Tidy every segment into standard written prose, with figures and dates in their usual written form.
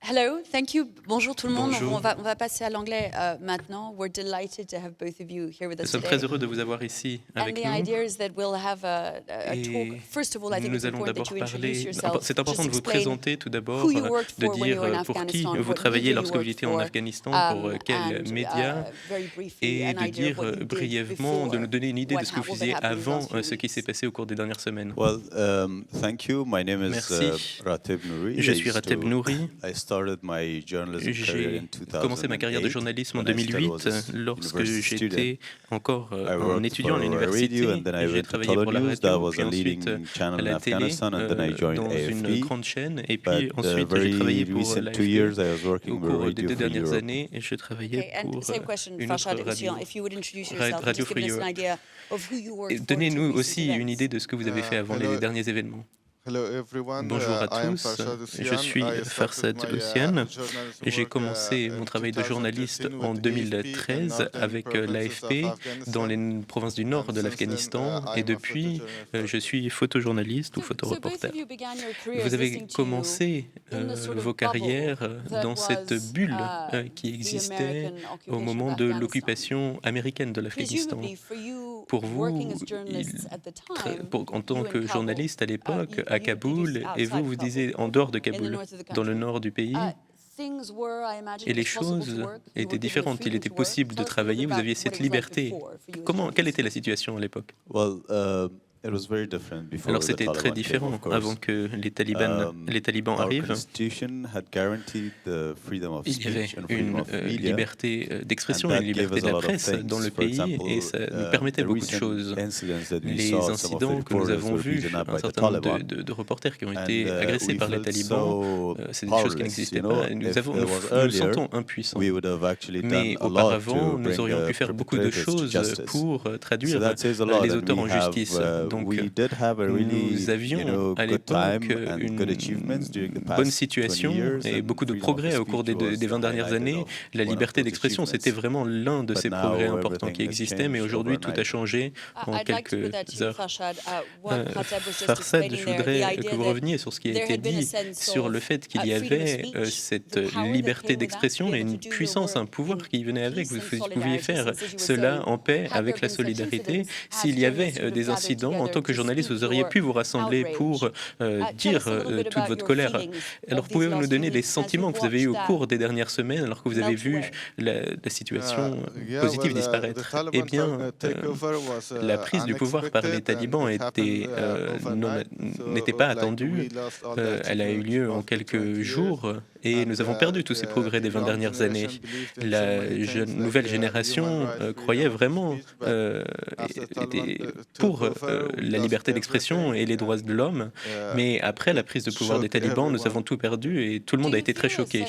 Hello, thank you. Bonjour tout le monde. Bonjour. On va passer à l'anglais maintenant. We're delighted to have both of you here with Nous us sommes today. très heureux de vous avoir ici And avec the nous. idea is that we'll have a talk. Et First of all, I think it's nous allons important d'abord that you introduce parler. yourself. C'est important Just de vous explain présenter tout d'abord, who you worked de for when you dire were in pour qui Afghanistan, vous what travaillez media you lorsque vous worked étiez en for, Afghanistan, pour quels and, médias, very briefly, et an de idea of dire what you did brièvement, de nous donner une idée what de ce que vous all that faisiez happened in the avant last few ce qui s'est weeks. passé au cours des dernières semaines. Well, thank you. My name is Merci. Rateb Nouri. Je suis Rateb Nouri. I started my journalism career J'ai in 2008. commencé ma carrière de journalisme en when I still 2008 was a lorsque university student. j'étais encore I un worked étudiant à for l'université. radio, and then I J'ai went to travaillé Tolo pour la News. That radio, was puis a ensuite leading à channel in la télé, Afghanistan, and then I joined dans une AFP. grande chaîne. Et puis But ensuite, j'ai travaillé very pour recent 2 l'AFP. years, I was Au working for cours des Radio 2 Free dernières Europe. années, je travaillais Okay, and pour same question, une autre Farshad radio, Hussein, if you would introduce yourself, Radio just give Free us an Europe. idea of who you worked Et for to donnez-nous recent aussi une events. idée de ce que vous avez fait avant les derniers événements. Hello everyone. Bonjour à I am tous, Farshad je Hussein. suis I Farsad started my, Hussein. journalism J'ai work, commencé mon in travail de journaliste 2013 en with AFP in 2013 northern avec provinces of l'AFP dans Afghanistan. les provinces du nord And de since l'Afghanistan then, et I'm a depuis photojournalist. je suis photojournaliste ou So both photoreporter. of you began your careers Vous avez listening to commencé in the sort of vos carrières bubble that dans cette was, bulle qui the existait American au occupation moment of de Afghanistan. l'occupation américaine de l'Afghanistan. Presumably for you, Pour vous, working as journalists at the time, en tant you que in Kabul, journaliste à l'époque à you Kaboul, produced et vous, outside vous Kabul, disiez en dehors de in the Kaboul, north of the dans le country. nord du pays, Things were, I imagine, et it les was possible choses to work. You étaient were given the différentes. Il freedom était to work. possible de Tell us a little travailler, bit vous about aviez what cette it was like liberté. before for you as Quelle était la journalists. situation à l'époque? Well, it was very different before Alors the c'était très Taliban came, différent of course. avant que les talibans Our arrivent. constitution had guaranteed the freedom of Il y avait speech and freedom une of media. liberté d'expression And et that une gave liberté us de a la lot of presse things. dans le For pays example, et ça nous permettait the beaucoup de recent choses. incidents that we Les saw, some of the incidents que nous reporters avons were vus, beaten up un by the certain nombre Taliban. de reporters qui ont And, été agressés we par les felt talibans, so c'est des choses qui powerless, n'existaient you know. pas. Nous If it was nous earlier, sentons impuissants. we would have actually Mais done a lot auparavant, to nous bring aurions pu the faire beaucoup de perpetrators to choses justice. pour So traduire that says a lot, les and auteurs en we have, justice. Donc, we did have a really, nous avions à good l'époque time and une good achievements during the bonne past 20 situation years, et and beaucoup de freedom of progrès au speech cours des was 20 dernières highlighted années. of La one of liberté those d'expression, achievements. c'était vraiment l'un de But ces now progrès importants qui everything has existait, mais changed aujourd'hui tout a overnight. changé en I'd like to put that quelques to you, heures. Farshad. What Khattab was just Farsad, explaining je there, the voudrais idea que vous that reveniez sur ce qui a there été had been a dit sense sur le of fait qu'il y freedom of avait speech, cette the power that liberté came with that, to d'expression be et able une to do your puissance, un work pouvoir in qui venait avec. Vous peace and pouviez solidarity, faire since, as you were cela saying, en paix had there avec la been such solidarité. incidents, had S'il y avait journalists would have des gathered incidents, en together tant que to journaliste, speak vous auriez your pu vous rassembler outrage. pour Tell dire us a little bit toute about votre your colère. feelings Alors of these pouvez-vous nous last few donner les weeks as sentiments you've que vous avez eus au watched cours des dernières semaines alors que vous avez melt vu away? la situation Yeah, positive well, the disparaître? Eh Taliban bien, takeover was la prise du pouvoir par les unexpected, talibans and it happened n'était pas attendue. we lost all the Elle a eu achievements lieu en of the 20 quelques years. jours et nous avons perdu tous ces progrès des 20 dernières années. La nouvelle génération croyait vraiment était pour la liberté d'expression et les droits de l'homme, mais après la prise de pouvoir des talibans, nous avons tout perdu et tout le monde a été très choqué.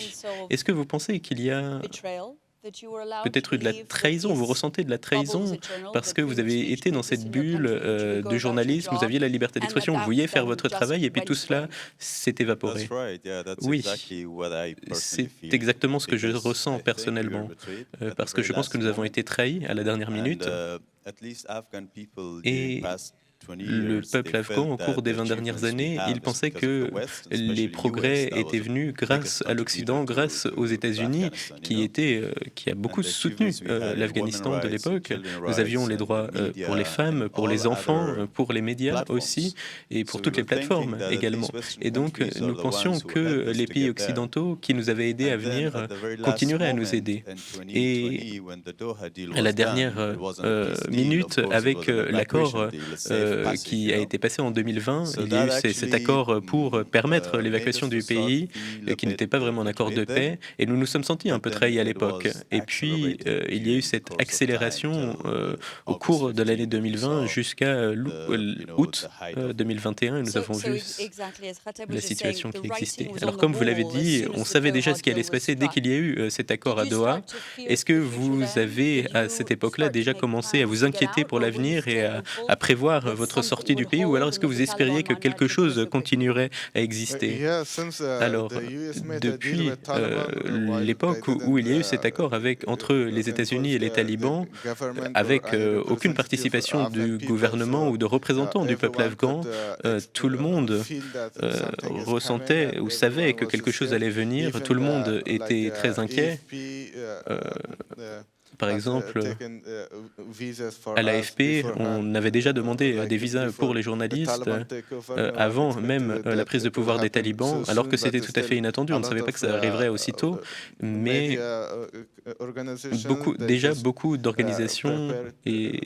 Est-ce que vous pensez qu'il y a peut-être eu de la trahison, vous ressentez de la trahison parce que vous avez été dans cette bulle de journalisme, vous aviez la liberté d'expression, vous vouliez faire votre travail et puis tout cela s'est évaporé. Oui, c'est exactement ce que je ressens personnellement parce que je pense que nous avons été trahis à la dernière minute et le peuple afghan, au cours des 20 dernières années, il pensait que les progrès étaient venus grâce à l'Occident, grâce aux États-Unis, qui a beaucoup soutenu l'Afghanistan de l'époque. Nous avions les droits pour les femmes, pour les enfants, pour les médias aussi, et pour toutes les plateformes également. Et donc, nous pensions que les pays occidentaux qui nous avaient aidés à venir continueraient à nous aider. Et à la dernière minute, avec l'accord qui a été passé en 2020. Il y a eu cet accord pour permettre l'évacuation du pays, qui n'était pas vraiment un accord de paix, et nous nous sommes sentis un peu trahis à l'époque. Et puis, il y a eu cette accélération au cours de l'année 2020 jusqu'à août 2021, et nous avons vu la situation qui existait. Alors, comme vous l'avez dit, on savait déjà ce qui allait se passer dès qu'il y a eu cet accord à Doha. Est-ce que vous avez, à cette époque-là, déjà commencé à vous inquiéter pour l'avenir et à prévoir votre sortie du pays, ou alors est-ce que vous espériez que quelque chose continuerait à exister? Alors, depuis l'époque où il y a eu cet accord entre les États-Unis et les talibans, avec aucune participation du gouvernement ou de représentants du peuple afghan, tout le monde ressentait ou savait que quelque chose allait venir, tout le monde était très inquiet. Par exemple, à l'AFP, on avait déjà demandé des visas pour les journalistes avant même la prise de pouvoir des talibans, alors que c'était tout à fait inattendu. On ne savait pas que ça arriverait aussitôt, mais beaucoup d'organisations et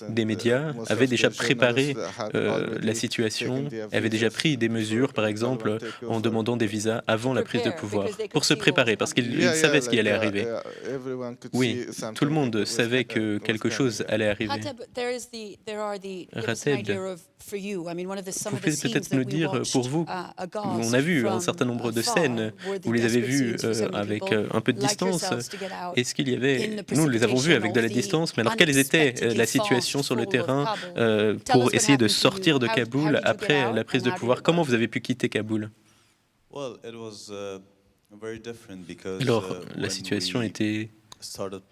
des médias avaient déjà préparé la situation, avaient déjà pris des mesures, par exemple, en demandant des visas avant la prise de pouvoir, pour se préparer, parce qu'ils savaient ce qui allait arriver. Oui, tout le monde savait que quelque chose allait arriver. Rateb, vous pouvez peut-être nous dire, pour vous, on a vu un certain nombre de scènes, vous les avez vues avec un peu de distance. Est-ce qu'il y avait... Nous les avons vues avec de la distance, mais alors quelle était la situation sur le terrain pour essayer de sortir de Kaboul après la prise de pouvoir? Comment vous avez pu quitter Kaboul? Alors, la situation était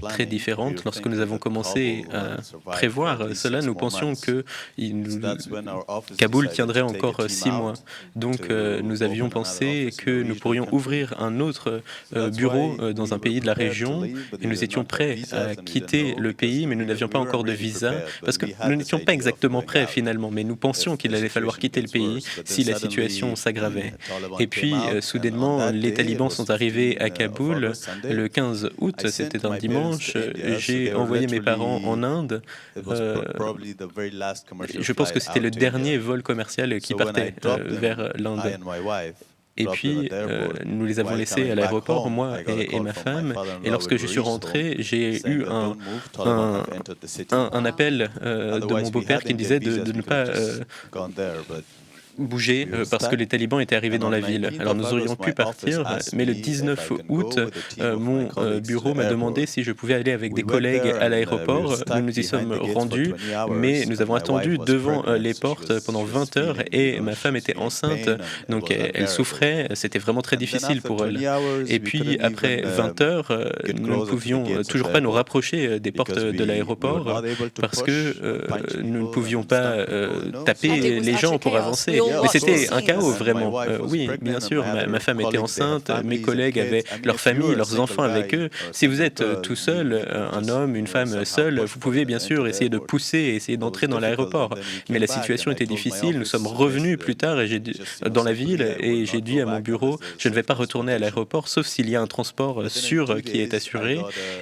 très différente. Lorsque nous avons commencé à prévoir cela, nous pensions que Kaboul tiendrait encore 6 mois. Donc nous avions pensé que nous pourrions ouvrir un autre bureau dans un pays de la région, et nous étions prêts à quitter le pays, mais nous n'avions pas encore de visa, parce que nous n'étions pas exactement prêts finalement, mais nous pensions qu'il allait falloir quitter le pays si la situation s'aggravait. Et puis soudainement, les talibans sont arrivés à Kaboul le 15 août, c'était un dimanche, j'ai envoyé mes parents en Inde. Je pense que c'était le dernier vol commercial qui partait vers l'Inde. Et puis, nous les avons laissés à l'aéroport, moi et ma femme. Et lorsque je suis rentré, j'ai eu un appel de mon beau-père qui me disait de ne pas bouger parce que les talibans étaient arrivés dans la ville. Alors nous aurions pu partir, mais le 19 août, mon bureau m'a demandé si je pouvais aller avec des collègues à l'aéroport. Nous nous y sommes rendus, mais nous avons attendu devant les portes pendant 20 heures et ma femme était enceinte, donc elle souffrait, c'était vraiment très difficile pour elle. Et puis après 20 heures, nous ne pouvions toujours pas nous rapprocher des portes de l'aéroport parce que nous ne pouvions pas taper les gens pour avancer. Mais c'était un chaos, vraiment. Oui, bien sûr, ma femme était enceinte, mes collègues avaient leur famille, leurs enfants avec eux. Si vous êtes tout seul, un homme, une femme seule, vous pouvez bien sûr essayer de pousser, essayer d'entrer dans l'aéroport. Mais la situation était difficile. Nous sommes revenus plus tard dans la ville et j'ai dit à mon bureau, je ne vais pas retourner à l'aéroport, sauf s'il y a un transport sûr qui est assuré.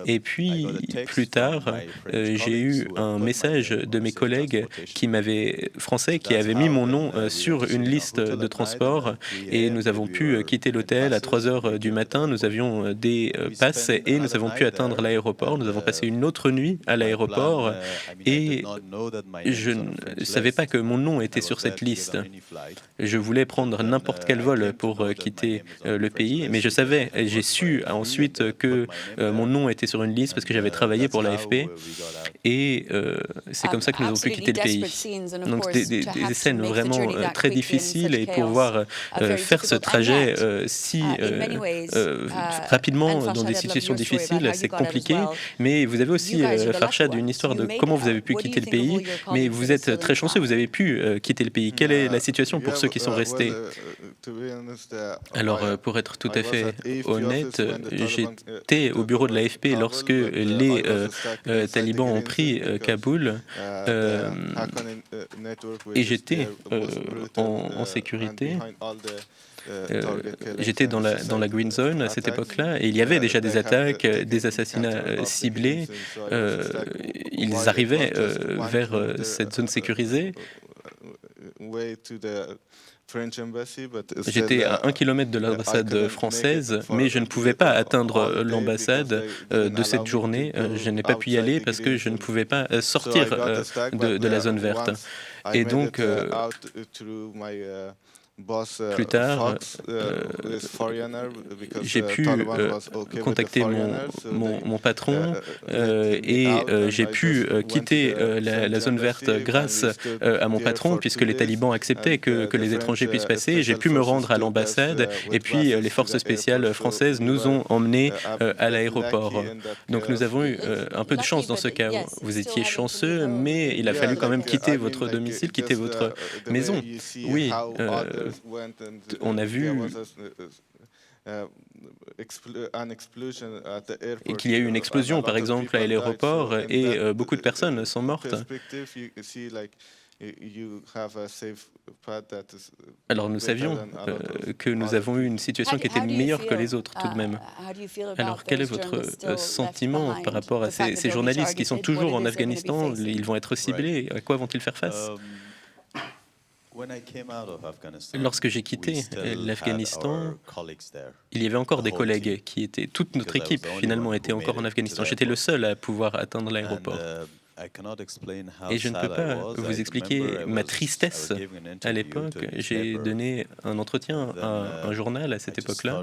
Et puis, plus tard, j'ai eu un message de mes collègues français qui avaient mis mon nom sur une liste de transport et nous avons pu quitter l'hôtel à 3 heures du matin. Nous avions des passes et nous avons pu atteindre l'aéroport. Nous avons passé une autre nuit à l'aéroport et je ne savais pas que mon nom était sur cette liste. Je voulais prendre n'importe quel vol pour quitter le pays, mais j'ai su ensuite que mon nom était sur une liste parce que j'avais travaillé pour l'AFP et c'est comme ça que nous avons pu quitter le pays. Donc des scènes vraiment très difficiles et pouvoir faire ce trajet si rapidement dans des situations difficiles, c'est compliqué. Mais vous avez aussi, Farshad, une histoire de comment vous avez pu quitter le pays, mais vous êtes très chanceux, vous avez pu quitter le pays. Quelle est la situation pour ceux qui sont restés? Alors, pour être tout à fait honnête, j'étais au bureau de l'AFP lorsque les talibans ont pris Kaboul et j'étais en sécurité. j'étais dans la Green Zone à cette époque-là, et il y avait déjà des attaques, des assassinats ciblés. Ils arrivaient vers cette zone sécurisée. J'étais à 1 kilomètre de l'ambassade française, mais je ne pouvais pas atteindre l'ambassade de cette journée. Je n'ai pas pu y aller parce que je ne pouvais pas sortir de la zone verte. Et donc, plus tard, j'ai pu contacter mon patron et j'ai pu quitter la zone verte grâce à mon patron, puisque les talibans acceptaient que les étrangers puissent passer. J'ai pu me rendre à l'ambassade et puis les forces spéciales françaises nous ont emmenés à l'aéroport. Donc nous avons eu un peu de chance dans ce cas. Vous étiez chanceux, mais il a fallu quand même quitter votre domicile, quitter votre maison. Oui. On a vu qu'il y a eu une explosion, par exemple, à l'aéroport, et beaucoup de personnes sont mortes. Alors nous savions que nous avons eu une situation qui était meilleure que les autres tout de même. Alors quel est votre sentiment par rapport à ces journalistes qui sont toujours en Afghanistan? Ils vont être ciblés. À quoi vont-ils faire face? Lorsque j'ai quitté l'Afghanistan, il y avait encore des collègues qui étaient... Toute notre équipe, finalement, était encore en Afghanistan. J'étais le seul à pouvoir atteindre l'aéroport. Et je ne peux pas vous expliquer ma tristesse à l'époque. J'ai donné un entretien à un journal à cette époque-là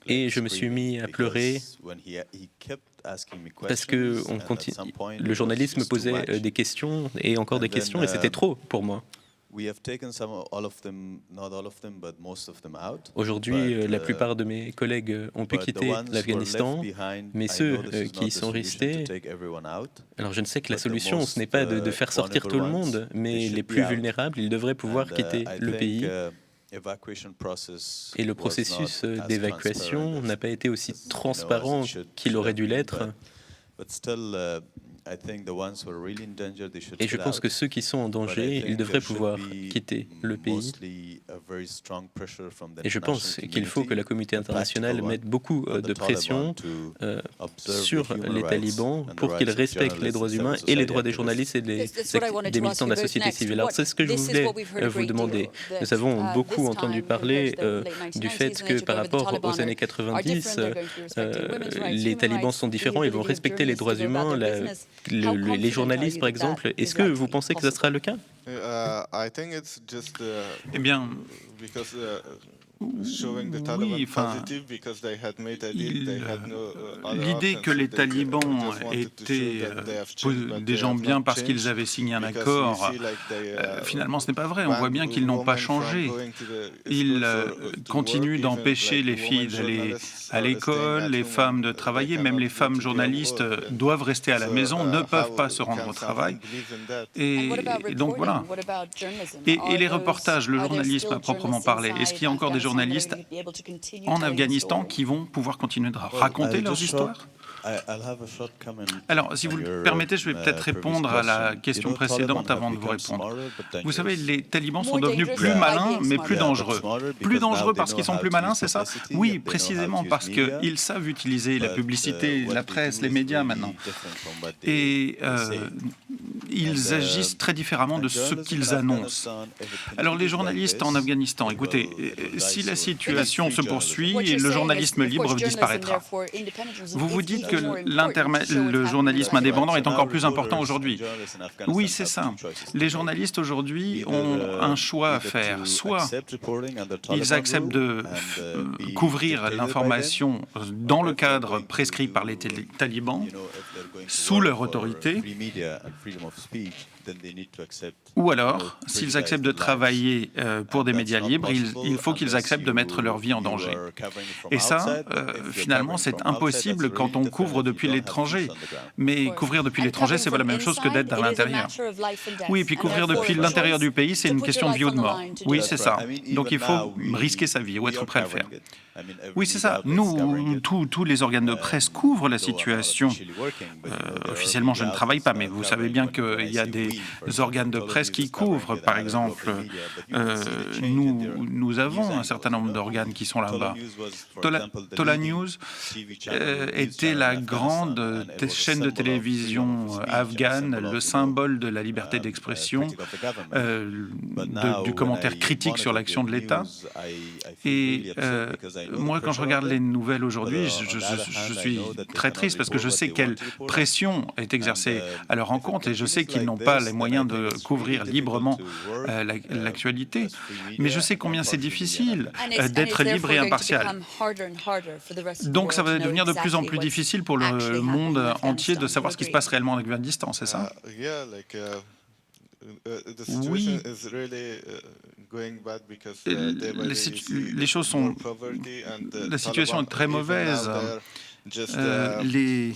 et je me suis mis à pleurer parce que le journaliste me posait des questions et encore des questions et c'était trop pour moi. Aujourd'hui, la plupart de mes collègues ont pu quitter l'Afghanistan, mais ceux qui y sont restés, alors je ne sais que la solution, ce n'est pas de faire sortir tout le monde, mais les plus vulnérables, ils devraient pouvoir quitter le pays. Et le processus d'évacuation n'a pas été aussi transparent qu'il aurait dû l'être. Et je pense que ceux qui sont en danger, ils devraient pouvoir quitter le pays. Et je pense qu'il faut que la communauté internationale mette beaucoup de pression sur les talibans pour qu'ils respectent les droits humains et les droits des journalistes et des militants de la société civile. Alors c'est ce que je voulais vous demander. Nous avons beaucoup entendu parler du fait que par rapport aux années 90, les talibans sont différents, ils vont respecter les droits humains, les journalistes, par exemple. Est-ce que vous pensez que ce sera le cas? Eh bien, oui, enfin, l'idée que les talibans étaient des gens bien parce qu'ils avaient signé un accord, finalement, ce n'est pas vrai. On voit bien qu'ils n'ont pas changé. Ils continuent d'empêcher les filles d'aller à l'école, les femmes de travailler, même les femmes journalistes doivent rester à la maison, ne peuvent pas se rendre au travail. Et donc voilà. Et les reportages, le journalisme à proprement parler, est-ce qu'il y a encore des journalistes en Afghanistan qui vont pouvoir continuer de raconter leurs histoires? Alors, si vous le permettez, je vais peut-être répondre à la question précédente avant de vous répondre. Vous savez, les talibans sont devenus plus malins, mais plus dangereux. Plus dangereux parce qu'ils sont plus malins, c'est ça? Oui, précisément parce qu'ils savent utiliser la publicité, la presse, les médias maintenant. Et ils agissent très différemment de ce qu'ils annoncent. Alors, les journalistes en Afghanistan, écoutez, si la situation se poursuit, le journalisme libre disparaîtra. Vous vous dites que le journalisme indépendant est encore plus important aujourd'hui. Oui, c'est ça. Les journalistes aujourd'hui ont un choix à faire. Soit ils acceptent de couvrir l'information dans le cadre prescrit par les talibans, sous leur autorité, ou alors, s'ils acceptent de travailler pour des médias libres, il faut qu'ils acceptent de mettre leur vie en danger. Et ça, finalement, c'est impossible quand on couvre depuis l'étranger. Mais couvrir depuis l'étranger, c'est pas la même chose que d'être à l'intérieur. Oui, et puis couvrir depuis l'intérieur du pays, c'est une question de vie ou de mort. Oui, c'est ça. Donc il faut risquer sa vie ou être prêt à le faire. Oui, c'est ça. Nous, tous les organes de presse couvrent la situation. Officiellement, je ne travaille pas, mais vous savez bien qu'il y a des organes de presse qui couvrent. Par exemple, nous avons un certain nombre d'organes qui sont là-bas. Tola News était la grande chaîne de télévision afghane, le symbole de la liberté d'expression, du commentaire critique sur l'action de l'État. Et moi, quand je regarde les nouvelles aujourd'hui, je suis très triste parce que je sais quelle pression est exercée à leur encontre et je sais qu'ils n'ont pas les moyens de couvrir librement l'actualité. Mais je sais combien c'est difficile d'être libre et impartial. Donc ça va devenir de plus en plus difficile pour le monde entier de savoir ce qui se passe réellement en Afghanistan, c'est ça? Oui. Les choses sont... La situation est très mauvaise. Les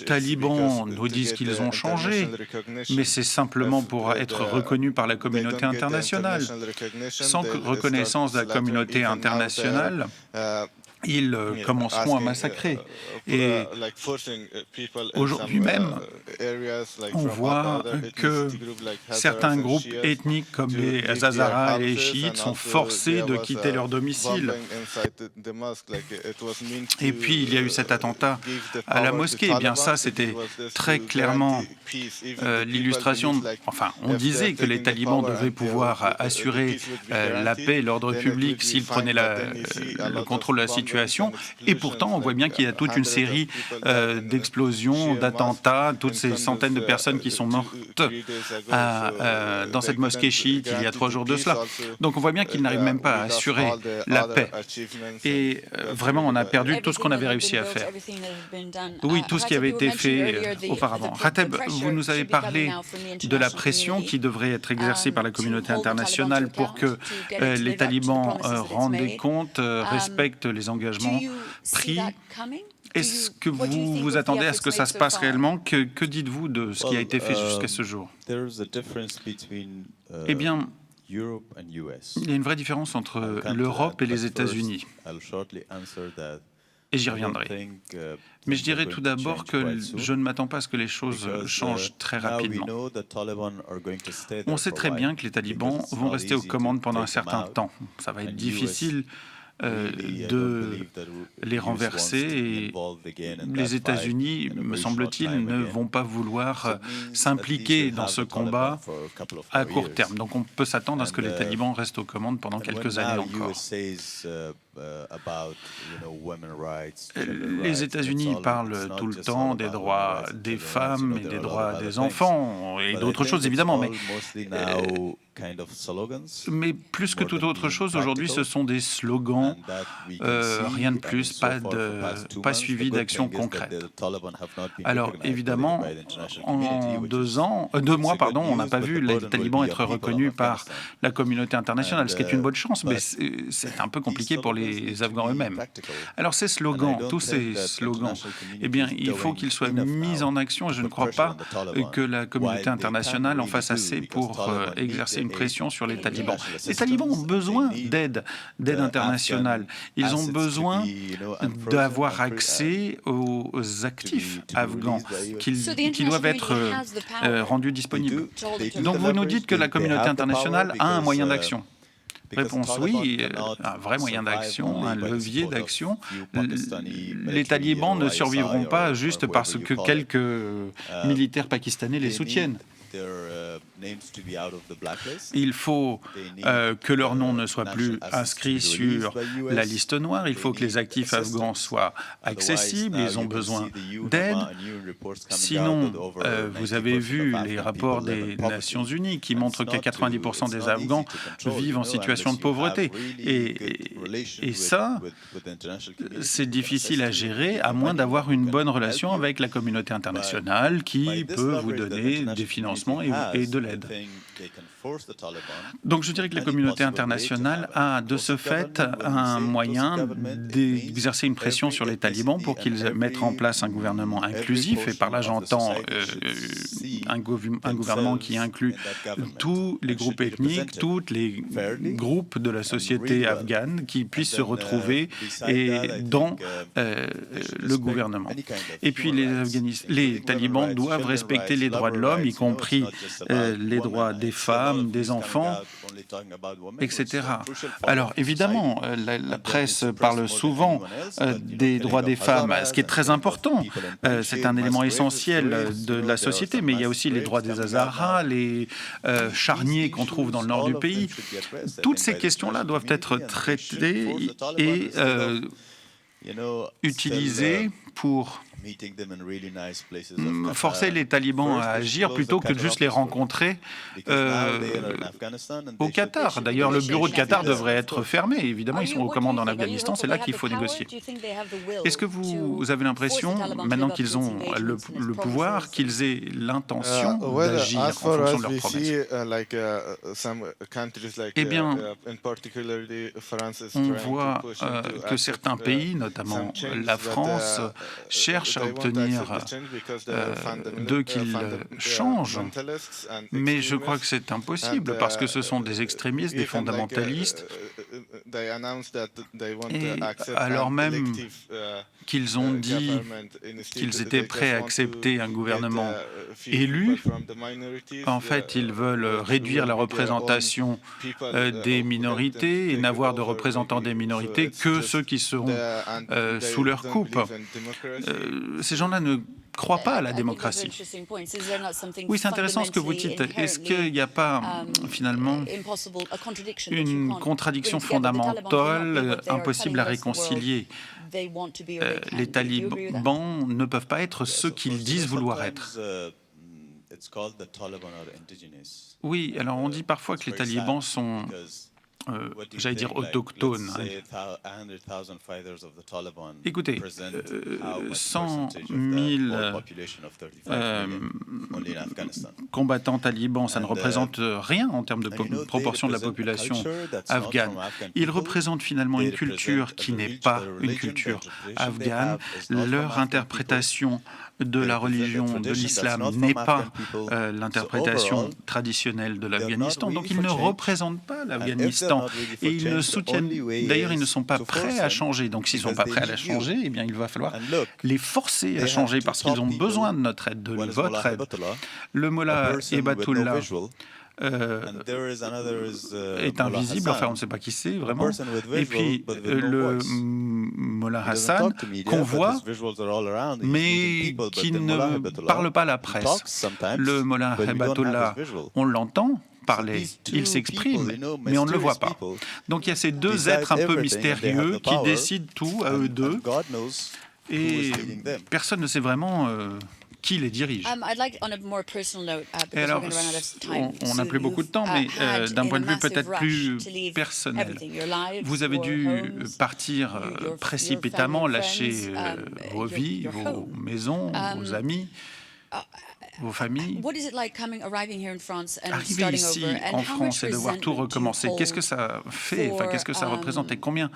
talibans nous disent qu'ils ont changé, mais c'est simplement pour être reconnus par la communauté internationale. Sans reconnaissance de la communauté internationale, ils commenceront à massacrer. Et aujourd'hui même, on voit que certains groupes ethniques comme les Hazaras et les chiites sont forcés de quitter leur domicile. Et puis, il y a eu cet attentat à la mosquée. Eh bien, ça, c'était très clairement l'illustration... Enfin, on disait que les talibans devaient pouvoir assurer la paix et l'ordre public s'ils prenaient le contrôle de la situation. Et pourtant, on voit bien qu'il y a toute une série d'explosions, d'attentats, toutes ces centaines de personnes qui sont mortes dans cette mosquée chiite il y a 3 jours de cela. Donc on voit bien qu'ils n'arrivent même pas à assurer la paix. Et vraiment, on a perdu tout ce qu'on avait réussi à faire. Oui, tout ce qui avait été fait auparavant. Rateb, vous nous avez parlé de la pression qui devrait être exercée par la communauté internationale pour que les talibans rendent des comptes, respectent les engagements pris. Est-ce que vous vous attendez à ce que ça se passe réellement? Que dites-vous de ce qui a été fait jusqu'à ce jour? Eh bien, il y a une vraie différence entre l'Europe et les États-Unis. Et j'y reviendrai. Mais je dirais tout d'abord que je ne m'attends pas à ce que les choses changent très rapidement. On sait très bien que les talibans vont rester aux commandes pendant un certain temps. Ça va être difficile de les renverser et les États-Unis, me semble-t-il, ne vont pas vouloir s'impliquer dans ce combat à court terme. Donc on peut s'attendre à ce que les talibans restent aux commandes pendant quelques années encore. Les États-Unis parlent tout le temps des droits des femmes et des droits des enfants et d'autres choses évidemment, mais plus que toute autre chose, aujourd'hui, ce sont des slogans, rien de plus, pas suivi d'actions concrètes. Alors, évidemment, en 2 mois, on n'a pas vu les talibans être reconnus par la communauté internationale, ce qui est une bonne chance, mais c'est un peu compliqué pour les Afghans eux-mêmes. Alors, ces slogans, tous ces slogans, eh bien, il faut qu'ils soient mis en action. Je ne crois pas que la communauté internationale en fasse assez pour exercer une pression sur les talibans. Les talibans ont besoin d'aide internationale. Ils ont besoin d'avoir accès aux actifs afghans qui doivent être rendus disponibles. Donc vous nous dites que la communauté internationale a un moyen d'action. Réponse oui, un vrai moyen d'action, un levier d'action. Les talibans ne survivront pas juste parce que quelques militaires pakistanais les soutiennent. Il faut que leur nom ne soit plus inscrit sur la liste noire. Il faut que les actifs afghans soient accessibles. Ils ont besoin d'aide. Sinon, vous avez vu les rapports des Nations Unies qui montrent que 90% des Afghans vivent en situation de pauvreté. Et ça, c'est difficile à gérer à moins d'avoir une bonne relation avec la communauté internationale qui peut vous donner des financements et de l'aide. Donc je dirais que la communauté internationale a de ce fait un moyen d'exercer une pression sur les talibans pour qu'ils mettent en place un gouvernement inclusif, et par là j'entends un gouvernement qui inclut tous les groupes ethniques, tous les groupes de la société afghane qui puissent se retrouver dans le gouvernement. Et puis les talibans doivent respecter les droits de l'homme, y compris les droits des femmes, des enfants, etc. Alors évidemment, la presse parle souvent des droits des femmes, ce qui est très important. C'est un élément essentiel de la société, mais il y a aussi les droits des Hazaras, les charniers qu'on trouve dans le nord du pays. Toutes ces questions-là doivent être traitées et utilisées pour forcer les talibans à agir plutôt que de juste les rencontrer au Qatar. D'ailleurs, le bureau de Qatar devrait être fermé. Évidemment, ils sont aux commandes en Afghanistan, c'est là qu'il faut négocier. Est-ce que vous avez l'impression, maintenant qu'ils ont le pouvoir, qu'ils aient l'intention d'agir en fonction de leurs promesses? Eh bien, on voit que certains pays, notamment la France, cherchent à obtenir d'eux qu'ils changent, mais je crois que c'est impossible parce que ce sont des extrémistes, des fondamentalistes, et alors même qu'ils ont dit qu'ils étaient prêts à accepter un gouvernement élu, en fait, ils veulent réduire la représentation des minorités et n'avoir de représentants des minorités que ceux qui seront sous leur coupe. Ces gens-là ne croient pas à la démocratie. Oui, c'est intéressant ce que vous dites. Est-ce qu'il n'y a pas finalement une contradiction fondamentale impossible à réconcilier? Les talibans ne peuvent pas être ceux qu'ils disent vouloir être. Oui, alors on dit parfois que les talibans sont j'allais dire autochtones. Écoutez, 100 000 combattants talibans, ça ne représente rien en termes de proportion de la population afghane. Ils représentent finalement une culture qui n'est pas une culture afghane. Leur interprétation de la religion de l'islam n'est pas l'interprétation traditionnelle de l'Afghanistan. Donc ils ne représentent pas l'Afghanistan et ils ne soutiennent, d'ailleurs ils ne sont pas prêts à changer. Donc s'ils ne sont pas prêts à la changer, eh bien il va falloir les forcer à changer parce qu'ils ont besoin de notre aide, de votre aide. Le mollah Hebatullah est invisible, enfin on ne sait pas qui c'est vraiment. Et puis le mollah Hassan qu'on voit, mais qui ne parle pas à la presse. Le mollah Hebatullah, on l'entend parler, il s'exprime, mais on ne le voit pas. Donc il y a ces deux êtres un peu mystérieux qui décident tout à eux deux, et personne ne sait vraiment qui les dirige. Et alors, on n'a plus beaucoup de temps, mais d'un point de vue peut-être plus personnel, vous avez dû partir précipitamment, lâcher vos vies, vos maisons, vos amis, vos familles. Arriver ici en France et devoir tout recommencer, qu'est-ce que ça fait, enfin, qu'est-ce que ça représente et combien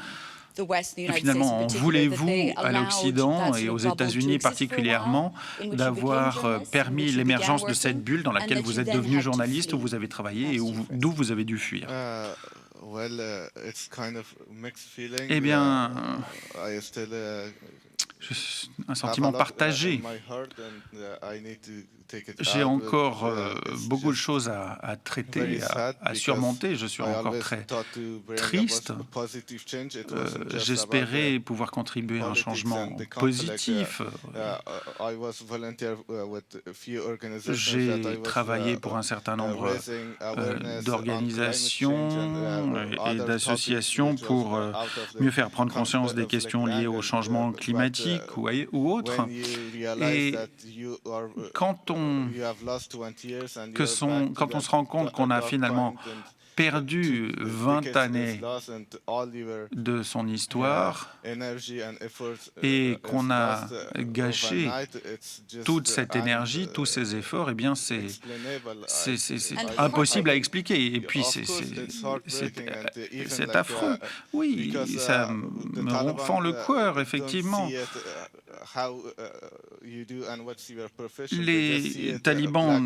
finalement voulez-vous à l'Occident et aux États-Unis particulièrement d'avoir permis l'émergence de cette bulle dans laquelle vous êtes devenu journaliste, où vous avez travaillé et d'où vous avez dû fuir? Eh bien, un sentiment partagé. J'ai encore beaucoup de choses à traiter, à surmonter. Je suis encore très triste. J'espérais pouvoir contribuer à un changement positif. J'ai travaillé pour un certain nombre d'organisations et d'associations pour mieux faire prendre conscience des questions liées au changement climatique ou autres. Et quand on se rend compte qu'on a finalement perdu 20 années de son histoire et qu'on a gâché toute cette énergie, tous ces efforts, eh bien c'est impossible à expliquer. Et puis c'est affreux. Oui, ça me fend le cœur, effectivement. Les talibans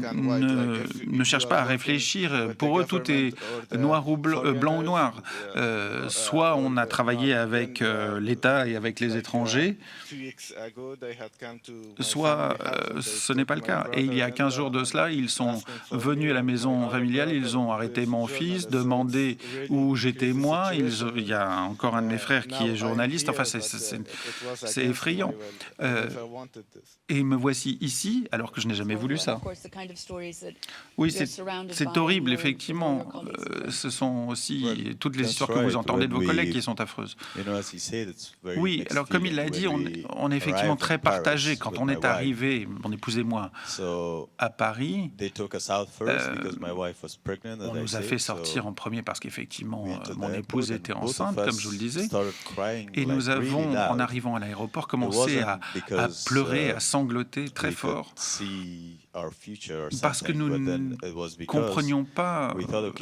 ne cherchent pas à réfléchir. Pour eux, tout est noir ou blanc ou noir. Soit on a travaillé avec l'État et avec les étrangers, soit ce n'est pas le cas. Et il y a 15 jours de cela, ils sont venus à la maison familiale, ils ont arrêté mon fils, demandé où j'étais moi. Il y a encore un de mes frères qui est journaliste. Enfin, c'est effrayant. Et me voici ici, alors que je n'ai jamais voulu ça. Oui, c'est horrible, effectivement. Ce sont aussi toutes les histoires que vous entendez de vos collègues qui sont affreuses. Oui, alors comme il l'a dit, on est effectivement très partagé. Quand on est arrivé, mon épouse et moi, à Paris, on nous a fait sortir en premier parce qu'effectivement, mon épouse était enceinte, comme je vous le disais. Et nous avons, en arrivant à l'aéroport, commencé à pleurer, à sangloter très fort. Parce que nous ne comprenions pas,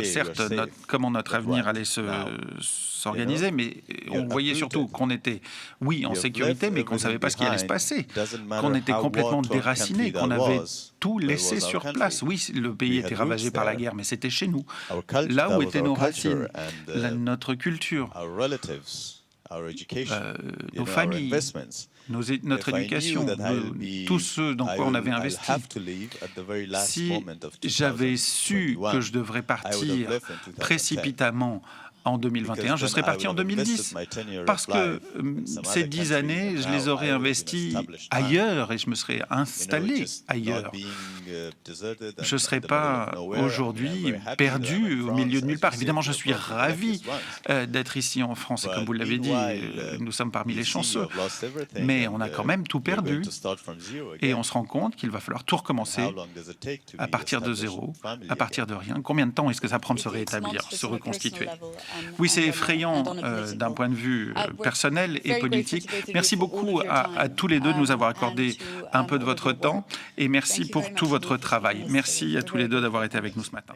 certes, comment notre avenir allait s'organiser, mais on voyait surtout qu'on était, oui, en sécurité, mais qu'on ne savait pas ce qui allait se passer, qu'on était complètement déracinés, qu'on avait tout laissé sur place. Oui, le pays était ravagé par la guerre, mais c'était chez nous, là où étaient nos racines, notre culture, nos familles, notre éducation, tout ce dans quoi on avait investi. Si j'avais su que je devrais partir précipitamment en 2021, je serais parti en 2010, parce que ces 10 années, je les aurais investies ailleurs et je me serais installé ailleurs. Je ne serais pas aujourd'hui perdu au milieu de nulle part. Évidemment, je suis ravi d'être ici en France, et comme vous l'avez dit, nous sommes parmi les chanceux, mais on a quand même tout perdu, et on se rend compte qu'il va falloir tout recommencer à partir de zéro, à partir de rien. Combien de temps est-ce que ça prend de se rétablir, se reconstituer? Oui, c'est effrayant d'un point de vue personnel et politique. Merci beaucoup à tous les deux de nous avoir accordé un peu de votre temps, et merci pour tout votre travail. Merci à tous les deux d'avoir été avec nous ce matin.